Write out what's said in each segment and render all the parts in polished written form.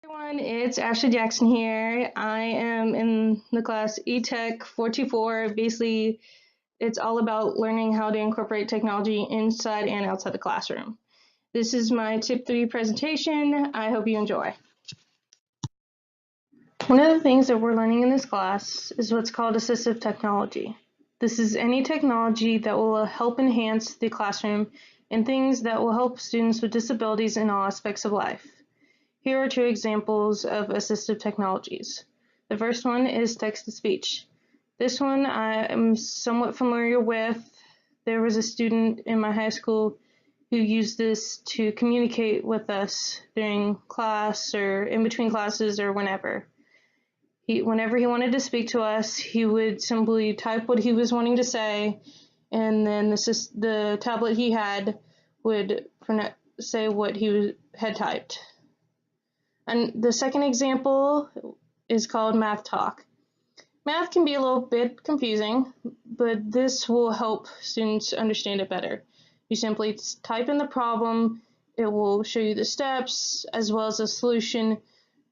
Everyone, it's Ashley Jackson here. I am in the class eTech 424. Basically, it's all about learning how to incorporate technology inside and outside the classroom. This is my tip 3 presentation. I hope you enjoy. One of the things that we're learning in this class is what's called assistive technology. This is any technology that will help enhance the classroom and things that will help students with disabilities in all aspects of life. Here are two examples of assistive technologies. The first one is text-to-speech. This one I am somewhat familiar with. There was a student in my high school who used this to communicate with us during class or in between classes or whenever. Whenever he wanted to speak to us, he would simply type what he was wanting to say, and then the tablet he had would say what he had typed. And the second example is called Math Talk. Math can be a little bit confusing, but this will help students understand it better. You simply type in the problem, it will show you the steps as well as the solution,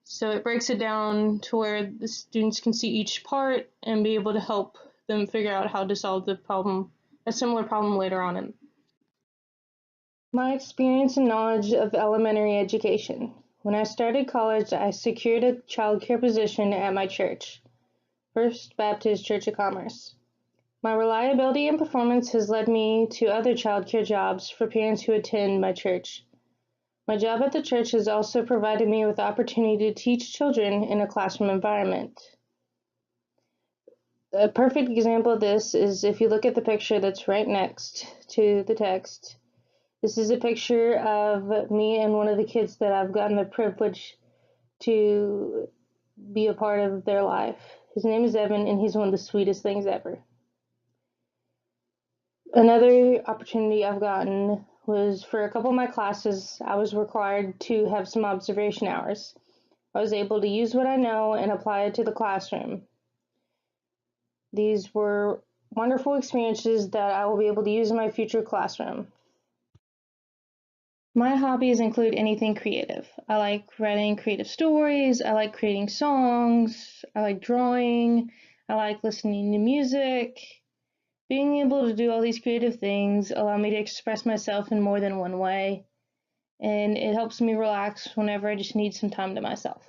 so it breaks it down to where the students can see each part and be able to help them figure out how to solve the problem, a similar problem later on. My experience and knowledge of elementary education. When I started college, I secured a child care position at my church, First Baptist Church of Commerce. My reliability and performance has led me to other child care jobs for parents who attend my church. My job at the church has also provided me with the opportunity to teach children in a classroom environment. A perfect example of this is if you look at the picture that's right next to the text. This is a picture of me and one of the kids that I've gotten the privilege to be a part of their life. His name is Evan, and he's one of the sweetest things ever. Another opportunity I've gotten was for a couple of my classes, I was required to have some observation hours. I was able to use what I know and apply it to the classroom. These were wonderful experiences that I will be able to use in my future classroom. My hobbies include anything creative. I like writing creative stories, I like creating songs, I like drawing, I like listening to music. Being able to do all these creative things allow me to express myself in more than one way, and it helps me relax whenever I just need some time to myself.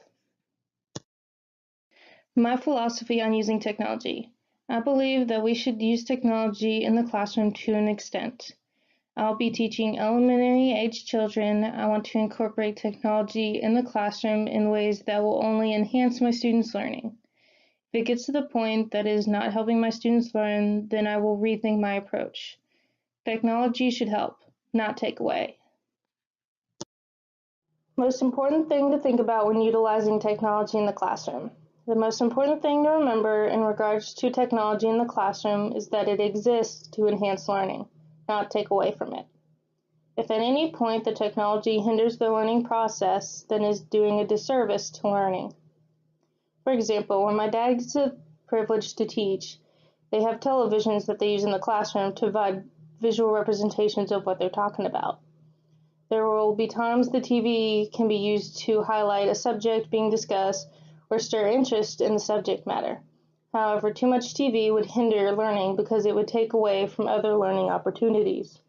My philosophy on using technology. I believe that we should use technology in the classroom to an extent. I'll be teaching elementary age children. I want to incorporate technology in the classroom in ways that will only enhance my students' learning. If it gets to the point that it is not helping my students learn, then I will rethink my approach. Technology should help, not take away. Most important thing to think about when utilizing technology in the classroom. The most important thing to remember in regards to technology in the classroom is that it exists to enhance learning, not take away from it. If at any point the technology hinders the learning process, then it is doing a disservice to learning. For example, when my dad gets the privilege to teach, they have televisions that they use in the classroom to provide visual representations of what they're talking about. There will be times the TV can be used to highlight a subject being discussed or stir interest in the subject matter. However, too much TV would hinder learning because it would take away from other learning opportunities.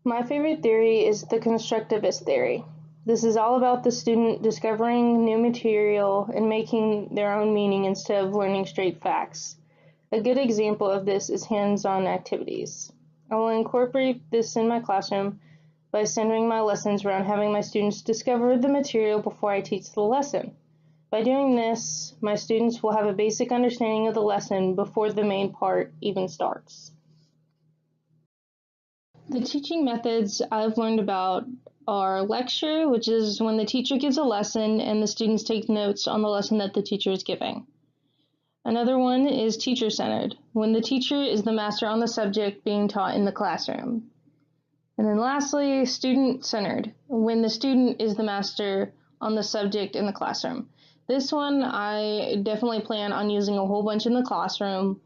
My favorite theory is the constructivist theory. This is all about the student discovering new material and making their own meaning instead of learning straight facts. A good example of this is hands-on activities. I will incorporate this in my classroom by centering my lessons around having my students discover the material before I teach the lesson. By doing this, my students will have a basic understanding of the lesson before the main part even starts. The teaching methods I've learned about are lecture, which is when the teacher gives a lesson and the students take notes on the lesson that the teacher is giving. Another one is teacher-centered, when the teacher is the master on the subject being taught in the classroom. And then lastly, student-centered, when the student is the master on the subject in the classroom. This one I definitely plan on using a whole bunch in the classroom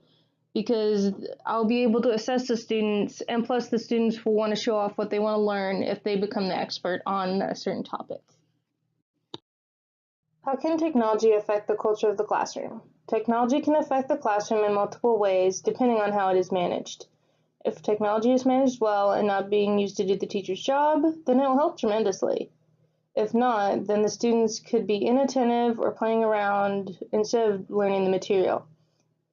because I'll be able to assess the students, and plus the students will want to show off what they want to learn if they become the expert on a certain topic. How can technology affect the culture of the classroom? Technology can affect the classroom in multiple ways depending on how it is managed. If technology is managed well and not being used to do the teacher's job, then it will help tremendously. If not, then the students could be inattentive or playing around instead of learning the material.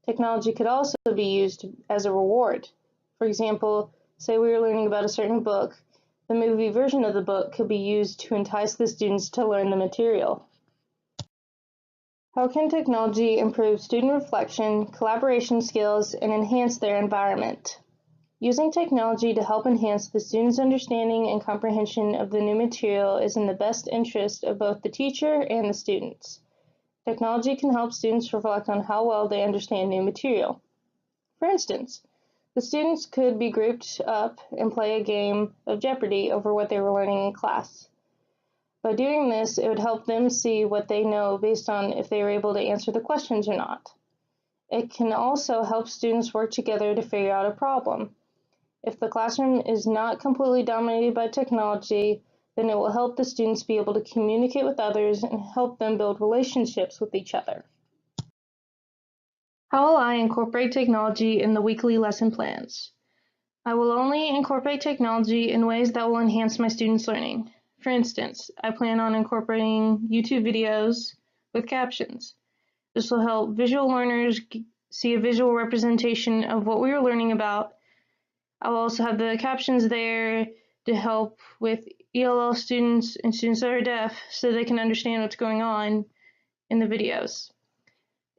Technology could also be used as a reward. For example, say we were learning about a certain book, the movie version of the book could be used to entice the students to learn the material. How can technology improve student reflection, collaboration skills, and enhance their environment? Using technology to help enhance the students' understanding and comprehension of the new material is in the best interest of both the teacher and the students. Technology can help students reflect on how well they understand new material. For instance, the students could be grouped up and play a game of Jeopardy over what they were learning in class. By doing this, it would help them see what they know based on if they were able to answer the questions or not. It can also help students work together to figure out a problem. If the classroom is not completely dominated by technology, then it will help the students be able to communicate with others and help them build relationships with each other. How will I incorporate technology in the weekly lesson plans? I will only incorporate technology in ways that will enhance my students' learning. For instance, I plan on incorporating YouTube videos with captions. This will help visual learners see a visual representation of what we are learning about. I will also have the captions there to help with ELL students and students that are deaf so they can understand what's going on in the videos.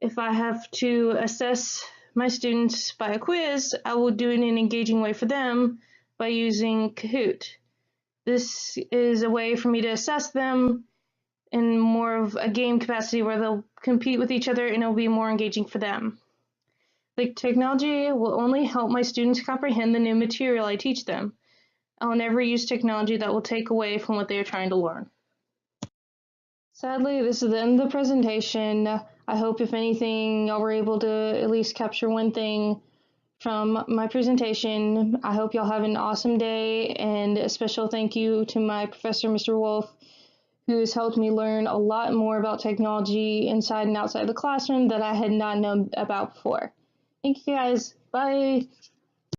If I have to assess my students by a quiz, I will do it in an engaging way for them by using Kahoot. This is a way for me to assess them in more of a game capacity where they'll compete with each other and it'll be more engaging for them. The technology will only help my students comprehend the new material I teach them. I'll never use technology that will take away from what they are trying to learn. Sadly, this is the end of the presentation. I hope, if anything, y'all were able to at least capture one thing from my presentation. I hope y'all have an awesome day, and a special thank you to my professor, Mr. Wolf, who has helped me learn a lot more about technology inside and outside the classroom that I had not known about before. Thank you guys. Bye.